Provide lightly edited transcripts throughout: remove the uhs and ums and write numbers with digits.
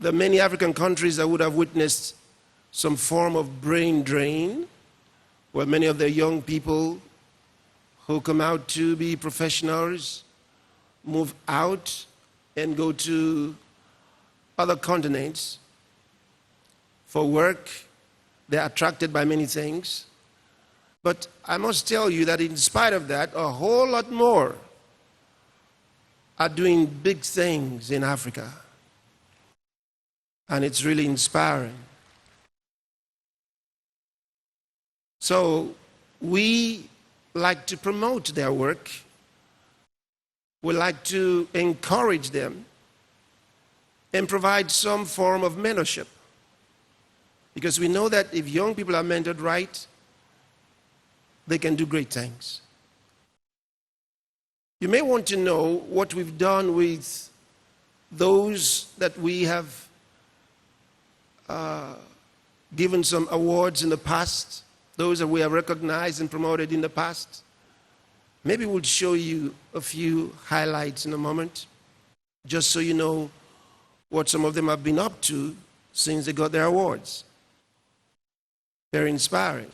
There are many African countries that would have witnessed some form of brain drain, where many of their young people who come out to be professionals move out and go to other continents for work. They're attracted by many things. But I must tell you that in spite of that, a whole lot more are doing big things in Africa. And it's really inspiring. So we like to promote their work. We like to encourage them and provide some form of mentorship. Because we know that if young people are mentored right, they can do great things. You may want to know what we've done with those that we have given some awards in the past, those that we have recognized and promoted in the past. Maybe we'll show you a few highlights in a moment, just so you know what some of them have been up to since they got their awards. Very inspiring.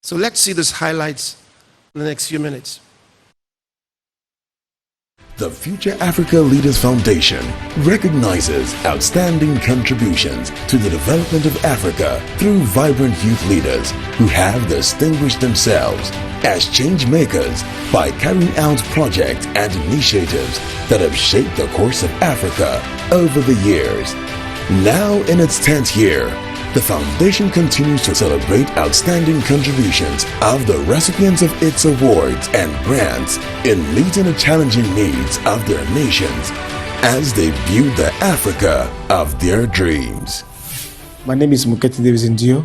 So let's see these highlights in the next few minutes. The Future Africa Leaders Foundation recognizes outstanding contributions to the development of Africa through vibrant youth leaders who have distinguished themselves as change makers by carrying out projects and initiatives that have shaped the course of Africa over the years. Now in its 10th year, the Foundation continues to celebrate outstanding contributions of the recipients of its awards and grants in meeting the challenging needs of their nations as they build the Africa of their dreams. My name is Muketi Davis Ndio.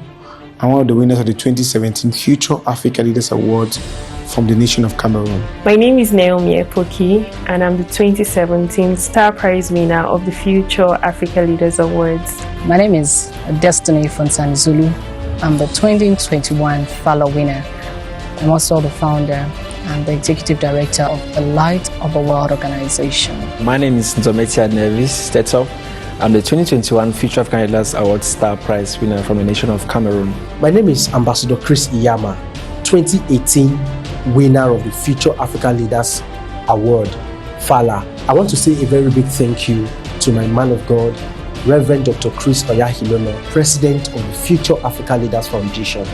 I'm one of the winners of the 2017 Future Africa Leaders Awards from the nation of Cameroon. My name is Naomi Epoki, and I'm the 2017 Star Prize winner of the Future Africa Leaders Awards. My name is Destiny Fontani Zulu. I'm the 2021 Fala winner. I'm also the founder and the executive director of the Light of the World organization. My name is Nzometia Nevis Stetop. I'm the 2021 Future African Leaders Awards Star Prize winner from the nation of Cameroon. My name is Ambassador Chris Iyama, 2018 winner of the Future Africa Leaders Award, Fala. I want to say a very big thank you to my man of God, Reverend Dr. Chris Oyahilono, President of the Future Africa Leaders Foundation.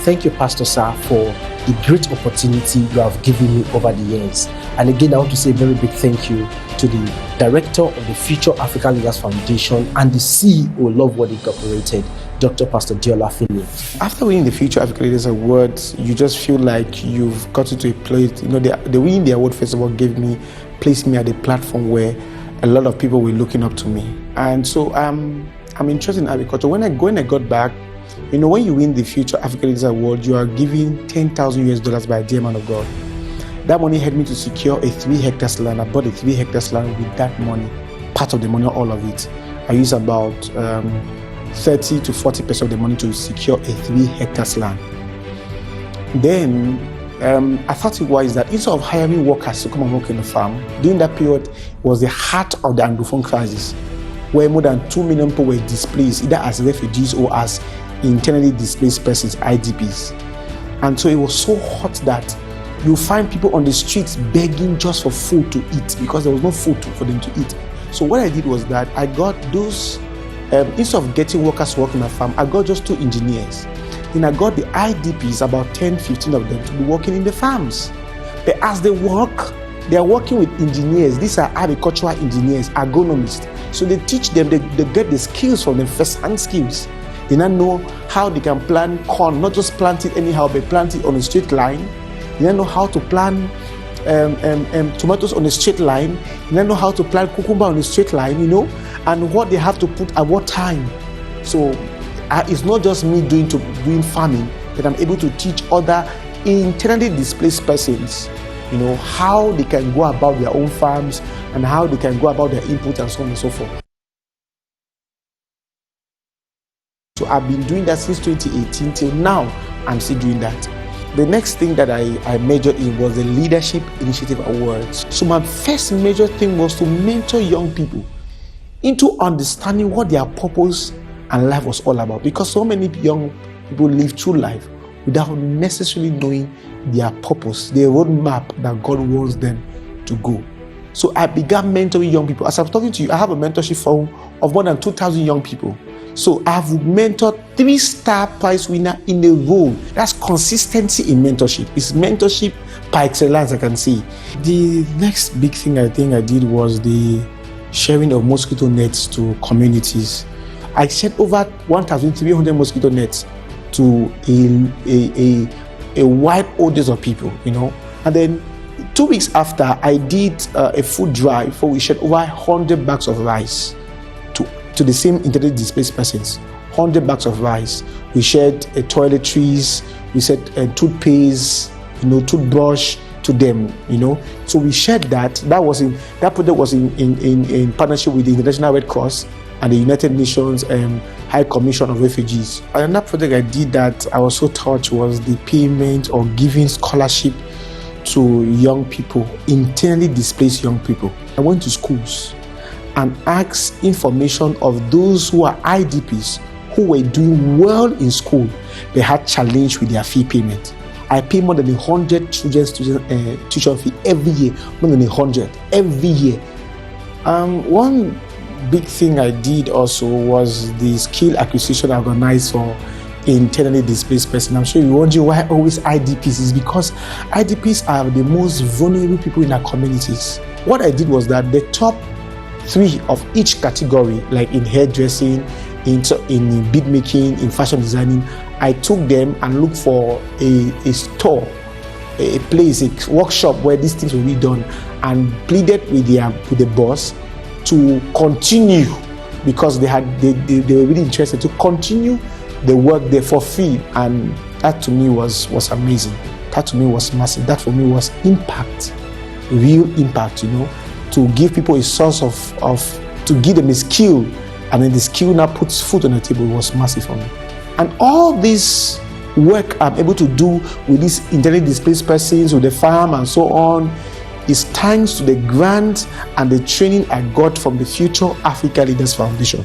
Thank you, Pastor Sir, for the great opportunity you have given me over the years. And again, I want to say a very big thank you to the Director of the Future Africa Leaders Foundation and the CEO, Love World Incorporated, Dr. Pastor Diola Philip. After winning the Future Africa Leaders Awards, you just feel like you've gotten to a place. You know, the winning the award festival placed me at a platform where a lot of people were looking up to me. And so I'm interested in agriculture. When I got back, you know, when you win the Future Africa Leaders Award, you are given $10,000 by a dear man of God. That money helped me to secure a 3 hectares land. I bought a 3 hectares land with that money, part of the money, all of it. I used about 30 to 40% of the money to secure a 3 hectares land. Then I thought it was that instead of hiring workers to come and work in the farm, during that period was the heart of the Anglophone crisis, where more than 2 million people were displaced, either as refugees or as internally displaced persons, IDPs. And so it was so hot that you find people on the streets begging just for food to eat because there was no food for them to eat. So what I did was that I got those, instead of getting workers to work in my farm, I got just 2 engineers. Then I got the IDPs, about 10, 15 of them, to be working in the farms. But as they work, they are working with engineers. These are agricultural engineers, agronomists. So they teach them, they get the skills from them, first-hand skills. They now know how they can plant corn, not just plant it anyhow, but plant it on a straight line. They now know how to plant tomatoes on a straight line. They now know how to plant cucumber on a straight line, you know, and what they have to put at what time. So it's not just me doing farming, but I'm able to teach other internally displaced persons, you know, how they can go about their own farms and how they can go about their input and so on and so forth. So I've been doing that since 2018 till now. I'm still doing that. The next thing that I majored in was the Leadership Initiative Awards. So my first major thing was to mentor young people into understanding what their purpose and life was all about. Because so many young people live through life without necessarily knowing their purpose, their roadmap that God wants them to go. So I began mentoring young people. As I'm talking to you, I have a mentorship forum of more than 2,000 young people. So I've mentored 3-star prize winner in a row. That's consistency in mentorship. It's mentorship par excellence, I can see. The next big thing I think I did was the sharing of mosquito nets to communities. I shared over 1,300 mosquito nets to a wide audience of people, And then 2 weeks after, I did a food drive where we shared over 100 bags of rice to the same internally displaced persons. 100 bags of rice. We shared toiletries, we shared toothpaste, toothbrush to them, So we shared that. That project was in partnership with the International Red Cross and the United Nations High Commission of Refugees. Another project I did that I was so touched was the payment or giving scholarship to young people, internally displaced young people. I went to schools and asked information of those who are IDPs who were doing well in school. They had challenge with their fee payment. I pay more than 100 children's tuition fee every year, more than 100 every year. One big thing I did also was the skill acquisition organized for internally displaced person. I'm sure you're wondering why always IDPs. Is because IDPs are the most vulnerable people in our communities. What I did was that the top 3 of each category, like in hairdressing, in bead making, in fashion designing, I took them and looked for a store, a place, a workshop where these things will be done, and pleaded with the boss to continue, because they were really interested to continue the work there for free. And that to me was amazing. That to me was massive. That for me was impact, real impact, to give people a source of to give them a skill, and then the skill now puts food on the table was massive for me. And all this work I'm able to do with these internally displaced persons, with the farm and so on, is thanks to the grant and the training I got from the Future Africa Leaders Foundation.